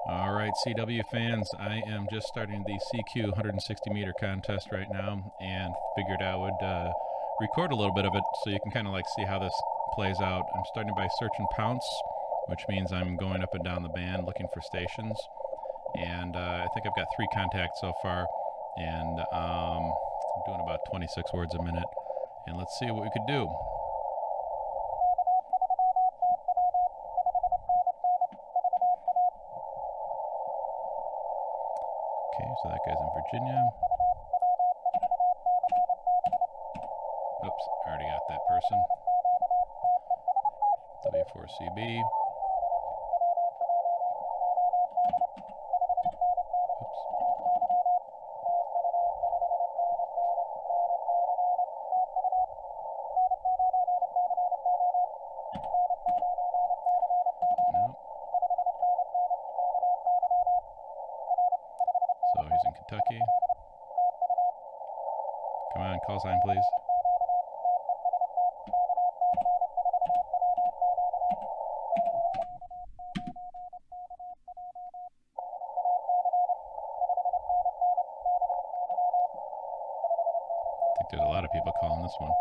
All right, CW fans, I am just starting the CQ 160 meter contest right now, and figured I would record a little bit of it so you can kind of like see how this plays out. I'm starting by search and pounce, which means I'm going up and down the band looking for stations, and I think I've got 3 contacts so far, and I'm doing about 26 words a minute, and let's see what we could do. Okay, so that guy's in Virginia. Oops, already got that person. W4CB. Oops. Nope. So he's in Kentucky. Come on, call sign, please. I think there's a lot of people calling this one.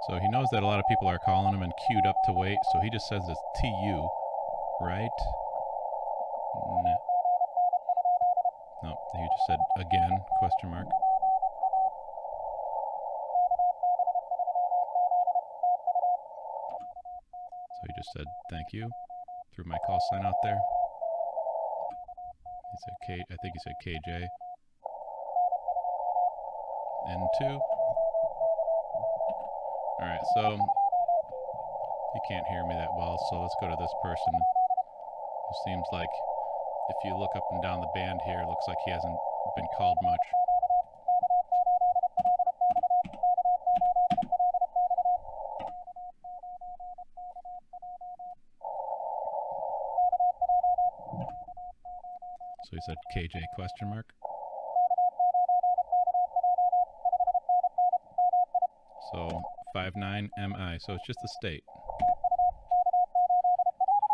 So he knows that a lot of people are calling him and queued up to wait, so he just says it's TU, right? No. Nope, he just said again, question mark. So he just said thank you, threw my call sign out there. He said K, I think he said KJ. N2. Alright, so he can't hear me that well, so let's go to this person who seems like, if you look up and down the band here, it looks like he hasn't been called much. So he said KJ question mark. So 59MI, so it's just the state.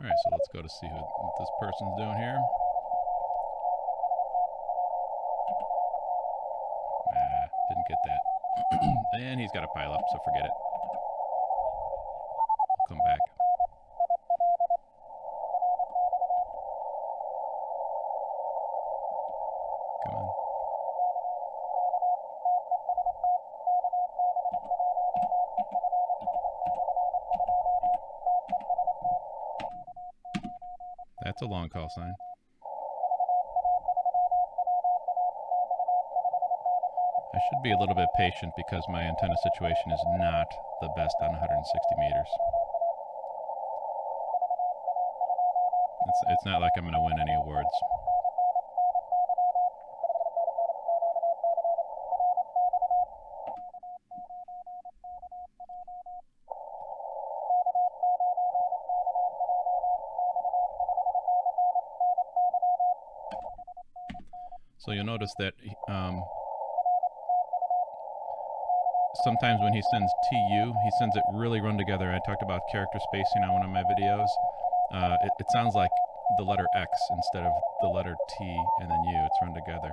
Alright, so let's go to see what this person's doing here. Didn't get that. And he's got a pile up, so forget it. I'll come back. Come on. That's a long call sign. I should be a little bit patient because my antenna situation is not the best on 160 meters. It's not like I'm going to win any awards. So you'll notice that sometimes when he sends TU, he sends it really run together. I talked about character spacing on one of my videos. It sounds like the letter X instead of the letter T and then U. It's run together.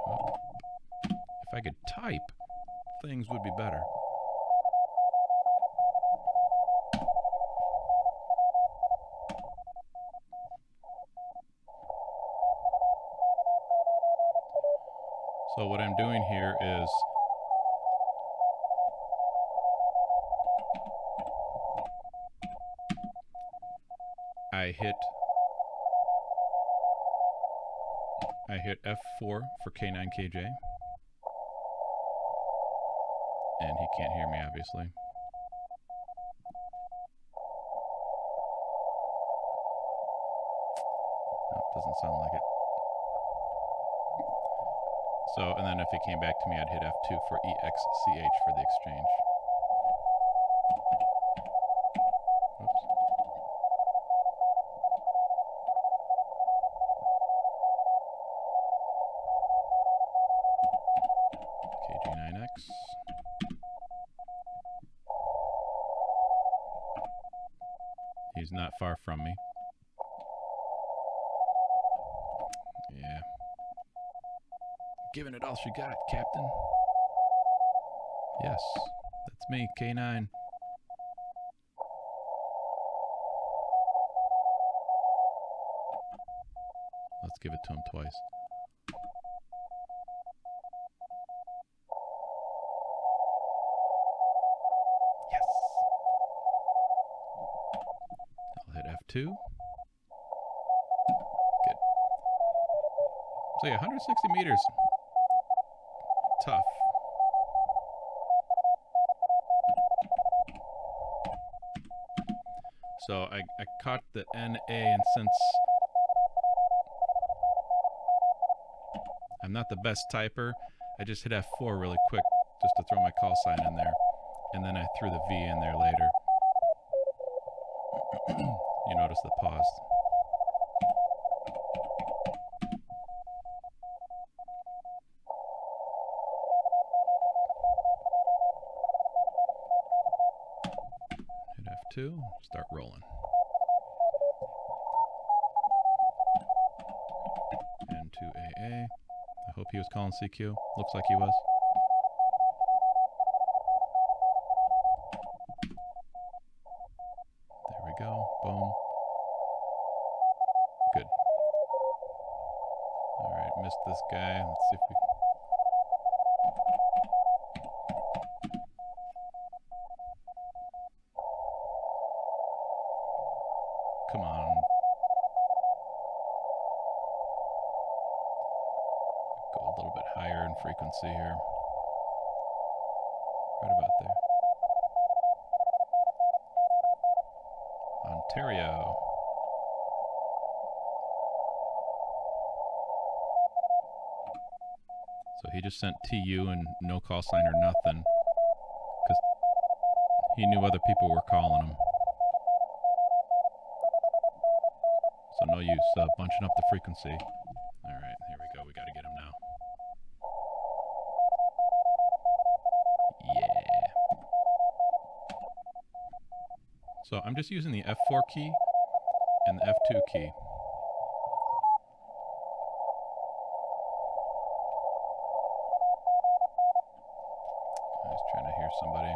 Oh. If I could type, things would be better. So what I'm doing here is I hit F4 for K9KJ, and he can't hear me obviously. Nope, doesn't sound like it. So, and then if it came back to me, I'd hit F2 for EXCH for the exchange. Oops. He's not far from me. Yeah. Giving it all she got, Captain. Yes, that's me, K9. Let's give it to him twice. Yes. I'll hit F2. Good. So yeah, 160 meters. Tough. So I caught the NA, and since I'm not the best typer, I just hit F4 really quick just to throw my call sign in there. And then I threw the V in there later. You notice the pause. Hit F2, start rolling. N2AA. I hope he was calling CQ. Looks like he was. There we go. Boom. Good. All right, missed this guy. Let's see if we... Come on. Go a little bit higher in frequency here. Right about there. Ontario. So he just sent TU and no call sign or nothing, because he knew other people were calling him. So no use bunching up the frequency. All right, here we go. We got to get him now. Yeah. So I'm just using the F4 key and the F2 key. I was trying to hear somebody.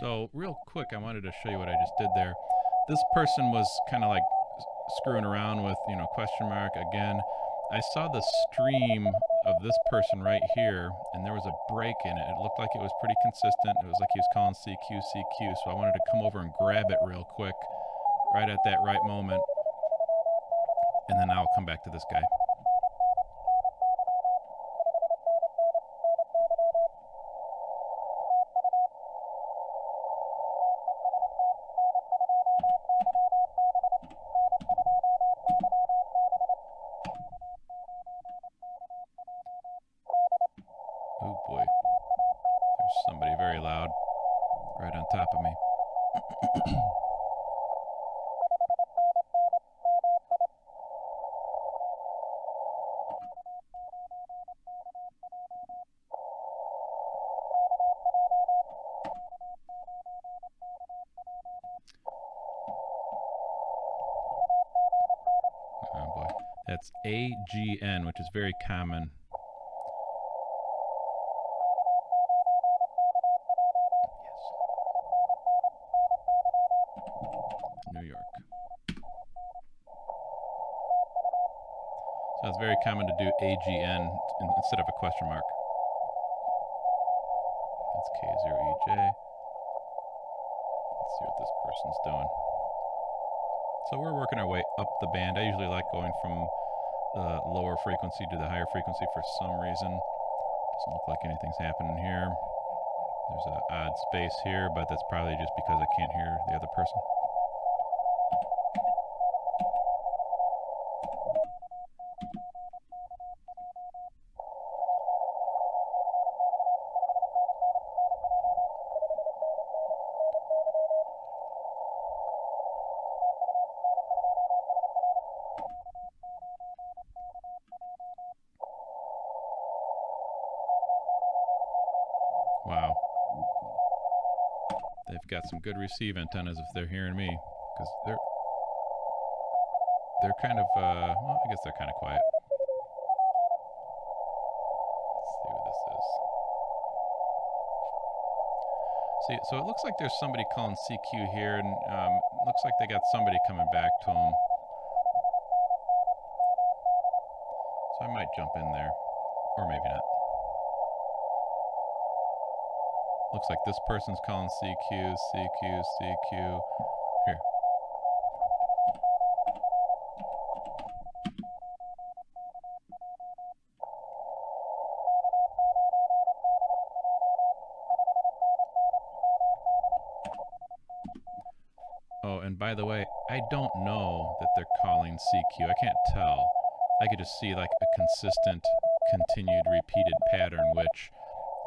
So real quick, I wanted to show you what I just did there. This person was kind of like screwing around with, you know, question mark again. I saw the stream of this person right here, and there was a break in it. It looked like it was pretty consistent. It was like he was calling CQ, CQ. So I wanted to come over and grab it real quick, right at that right moment. And then I'll come back to this guy. Oh boy, there's somebody very loud right on top of me. Oh boy, that's AGN, which is very common. New York. So it's very common to do AGN instead of a question mark. That's K0EJ. Let's see what this person's doing. So we're working our way up the band. I usually like going from the lower frequency to the higher frequency for some reason. Doesn't look like anything's happening here. There's an odd space here, but that's probably just because I can't hear the other person. They've got some good receive antennas if they're hearing me, because they're kind of, well, I guess they're kind of quiet. Let's see what this is. See, so it looks like there's somebody calling CQ here, and looks like they got somebody coming back to them. So I might jump in there, or maybe not. Looks like this person's calling CQ, CQ, CQ. Here. Oh, and by the way, I don't know that they're calling CQ. I can't tell. I could just see like a consistent, continued, repeated pattern, which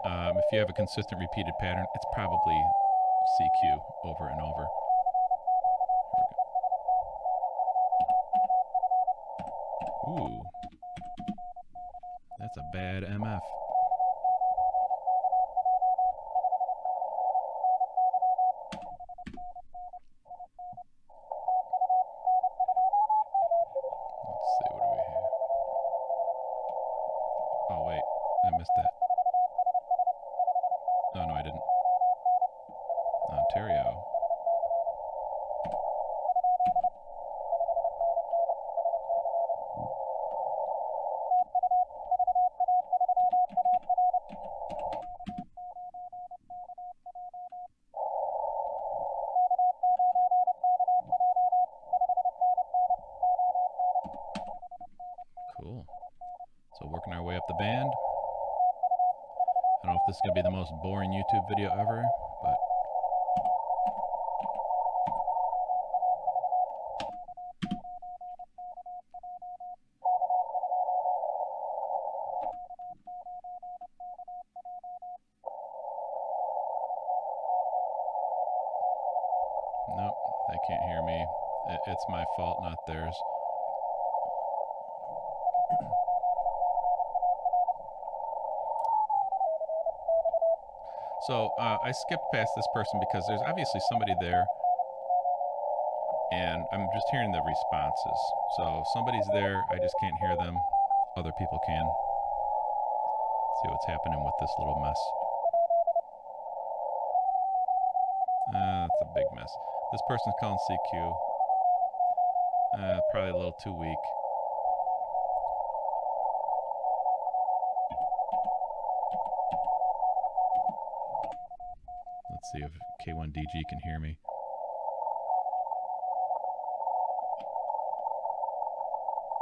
if you have a consistent, repeated pattern, it's probably CQ over and over. Here we go. Ooh. That's a bad MF. Let's see, what do we have? Oh, wait. I missed that. Oh, no, I didn't. Ontario. Cool. So working our way up the band. I don't know if this is going to be the most boring YouTube video ever, but nope, they can't hear me. It's my fault, not theirs. So I skipped past this person because there's obviously somebody there, and I'm just hearing the responses. So somebody's there, I just can't hear them. Other people can. Let's see what's happening with this little mess. That's a big mess. This person's calling CQ. Probably a little too weak. Let's see if K1DG can hear me.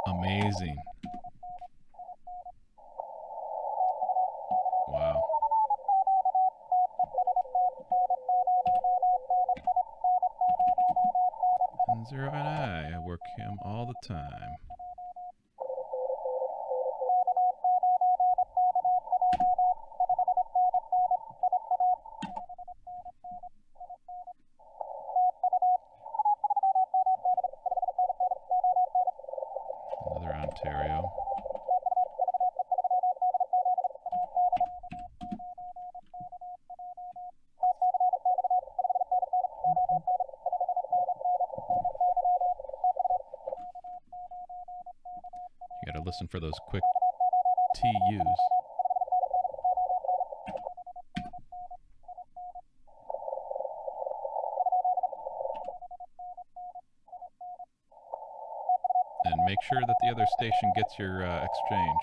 Amazing. Wow. And 0 and I work him all the time. Another Ontario. You gotta listen for those quick TUs. And make sure that the other station gets your exchange.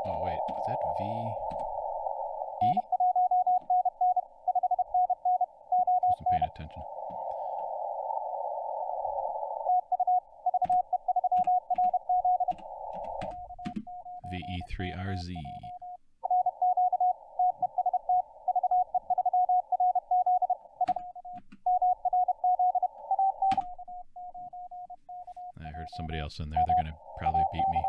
Oh wait, is that VE? Wasn't paying attention. VE3RZ. I heard somebody else in there. They're going to probably beat me.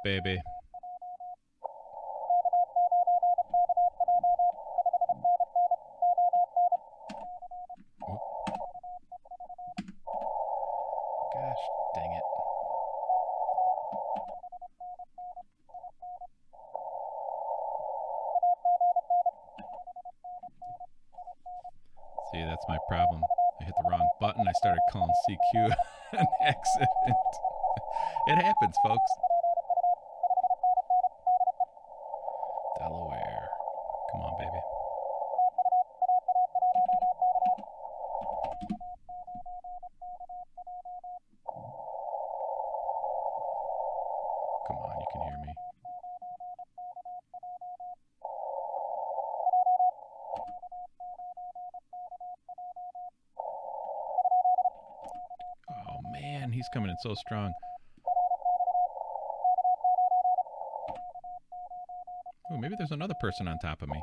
baby. Whoop. Gosh dang it. See, that's my problem. I hit the wrong button. I started calling CQ an accident. It happens, folks. Delaware. Come on, baby. Come on, you can hear me. Oh man, he's coming in so strong. Oh, maybe there's another person on top of me.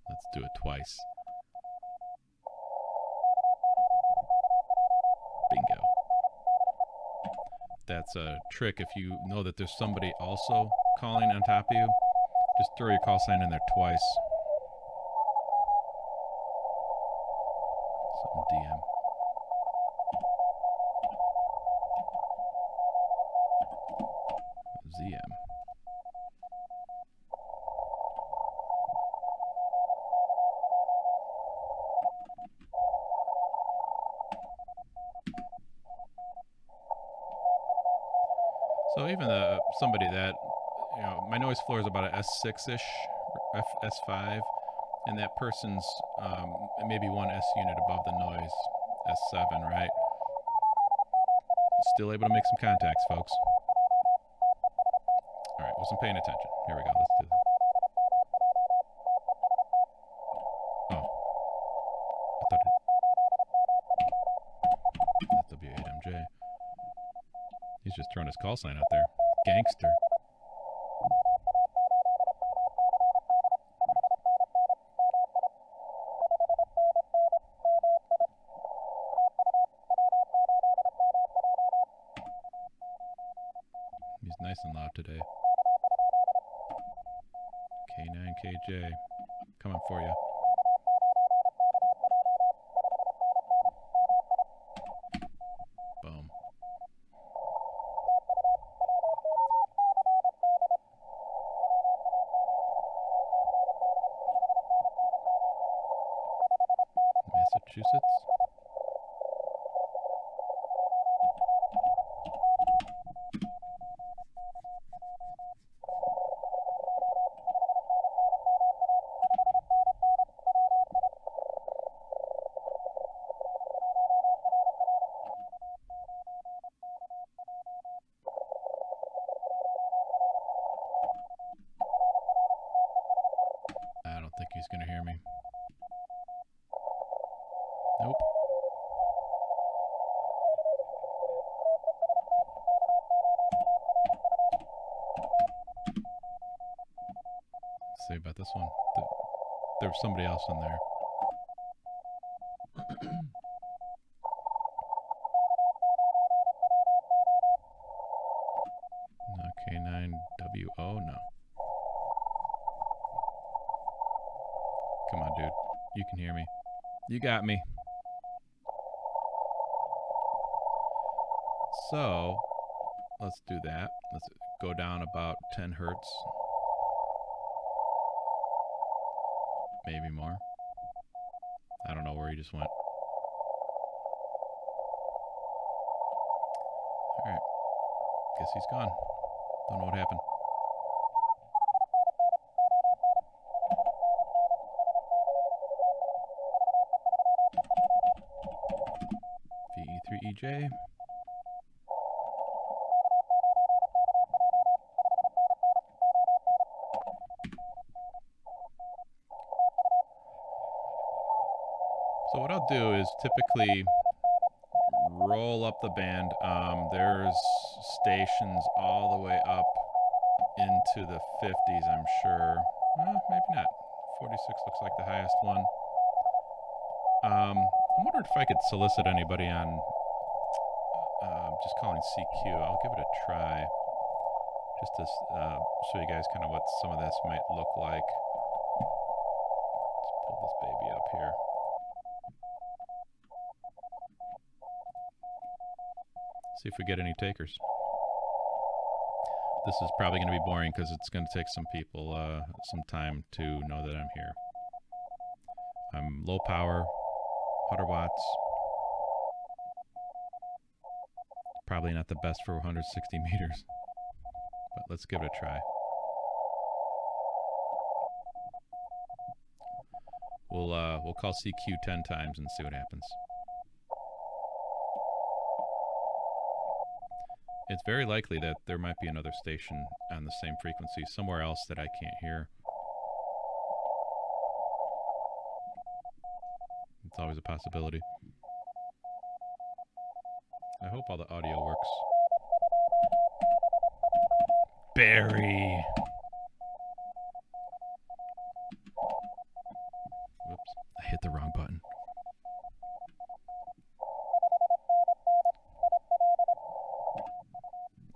Let's do it twice. Bingo. That's a trick. If you know that there's somebody also calling on top of you, just throw your call sign in there twice. Some DM. ZM. So even somebody that, you know, my noise floor is about a S6-ish, S5, and that person's maybe one S unit above the noise, S7, right? Still able to make some contacts, folks. All right, wasn't paying attention. Here we go. Let's do this. Oh, I thought it. That's W8MJ. He's just throwing his call sign out there. Gangster. He's nice and loud today. K9KJ. Coming for you. Boom. Massachusetts. I don't think he's gonna hear me. Nope. Let's see about this one. There's somebody else in there. K9WO? No. Come on, dude. You can hear me. You got me. So, let's do that. Let's go down about 10 hertz. Maybe more. I don't know where he just went. Alright. Guess he's gone. Don't know what happened. VE3EJ. So what I'll do is typically roll up the band. There's stations all the way up into the 50s, I'm sure. Well, maybe not. 46 looks like the highest one. I'm wondering if I could solicit anybody on just calling CQ. I'll give it a try, just to show you guys kind of what some of this might look like. Let's pull this baby up here. See if we get any takers. This is probably going to be boring because it's going to take some people some time to know that I'm here. I'm low power, 100 watts. Probably not the best for 160 meters, but let's give it a try. We'll call CQ 10 times and see what happens. It's very likely that there might be another station on the same frequency somewhere else that I can't hear. It's always a possibility. I hope all the audio works. Barry! Whoops, I hit the wrong button.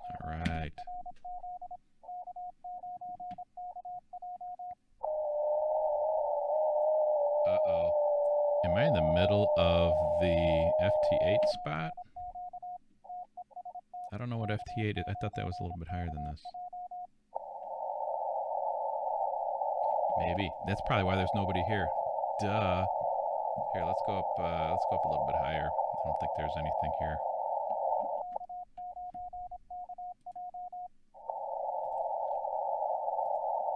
All right. Uh-oh. Am I in the middle of the FT8 spot? I don't know what FT8 is. I thought that was a little bit higher than this. Maybe. That's probably why there's nobody here. Duh. Here, let's go up a little bit higher. I don't think there's anything here.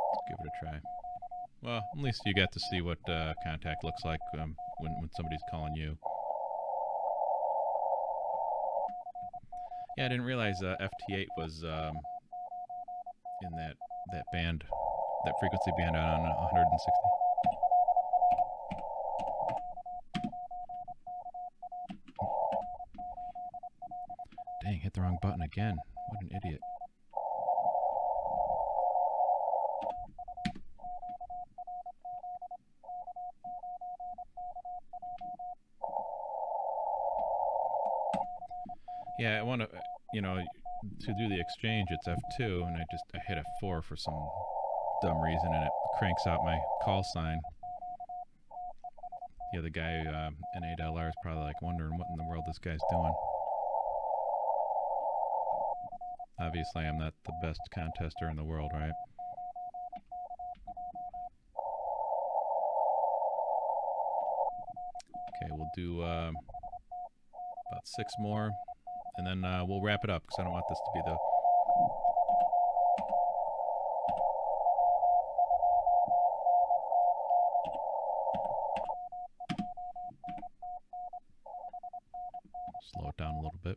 Let's give it a try. Well, at least you got to see what contact looks like when somebody's calling you. Yeah, I didn't realize FT8 was in that band, that frequency band on 160. Dang, hit the wrong button again. What an idiot. Yeah, I want to, to do the exchange, it's F2, and I hit F4 for some dumb reason, and it cranks out my call sign. Yeah, the guy in AWR is probably like wondering what in the world this guy's doing. Obviously, I'm not the best contester in the world, right? Okay, we'll do about 6 more. And then we'll wrap it up because I don't want this to be the... Slow it down a little bit.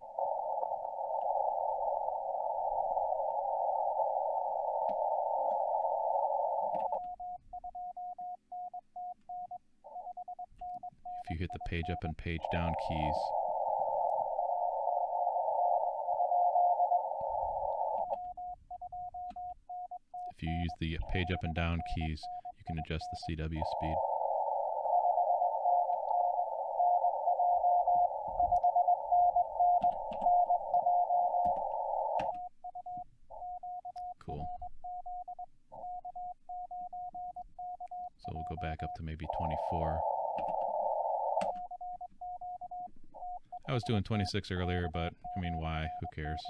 If you hit the page up and page down keys, if you use the page up and down keys, you can adjust the CW speed. Cool. So we'll go back up to maybe 24. I was doing 26 earlier, but I mean, why? Who cares?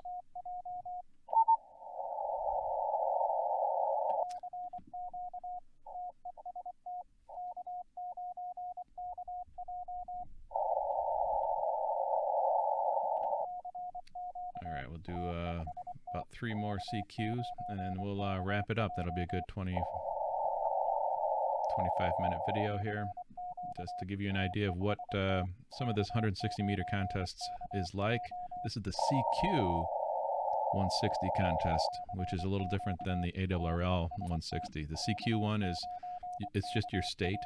Alright, we'll do about 3 more CQs, and then we'll wrap it up. That'll be a good 25-minute video here, just to give you an idea of what some of this 160-meter contest is like. This is the CQ 160 contest, which is a little different than the ARRL 160. The CQ one it's just your state,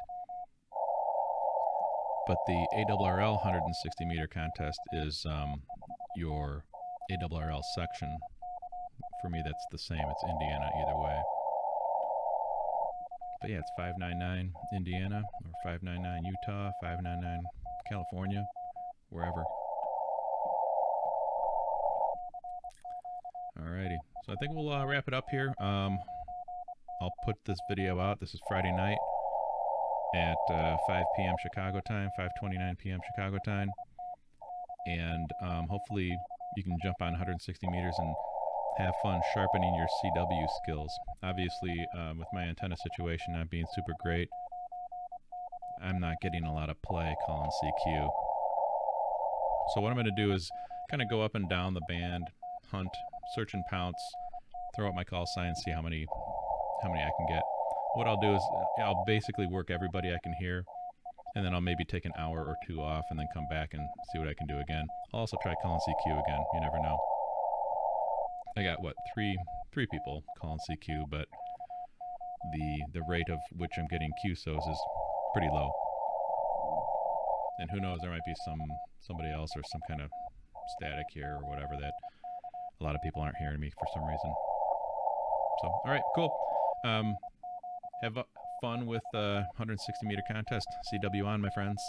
but the ARRL 160-meter contest is your ARRL section. For me, that's the same. It's Indiana either way. But yeah, it's 599 Indiana, or 599 Utah, 599 California, wherever. Alrighty. So I think we'll wrap it up here. I'll put this video out. This is Friday night at 5 p.m. Chicago time, 5:29 p.m. Chicago time. And hopefully you can jump on 160 meters and have fun sharpening your CW skills. Obviously, with my antenna situation not being super great, I'm not getting a lot of play calling CQ. So what I'm going to do is kind of go up and down the band, hunt, search and pounce, throw out my call sign, see how many I can get. What I'll do is I'll basically work everybody I can hear, and then I'll maybe take an hour or two off and then come back and see what I can do again. I'll also try calling CQ again. You never know. I got, what, three people calling CQ, but the rate of which I'm getting QSOs is pretty low. And who knows, there might be somebody else or some kind of static here or whatever that a lot of people aren't hearing me for some reason. So, all right, cool. Have fun with 160 meter contest. CW on, my friends.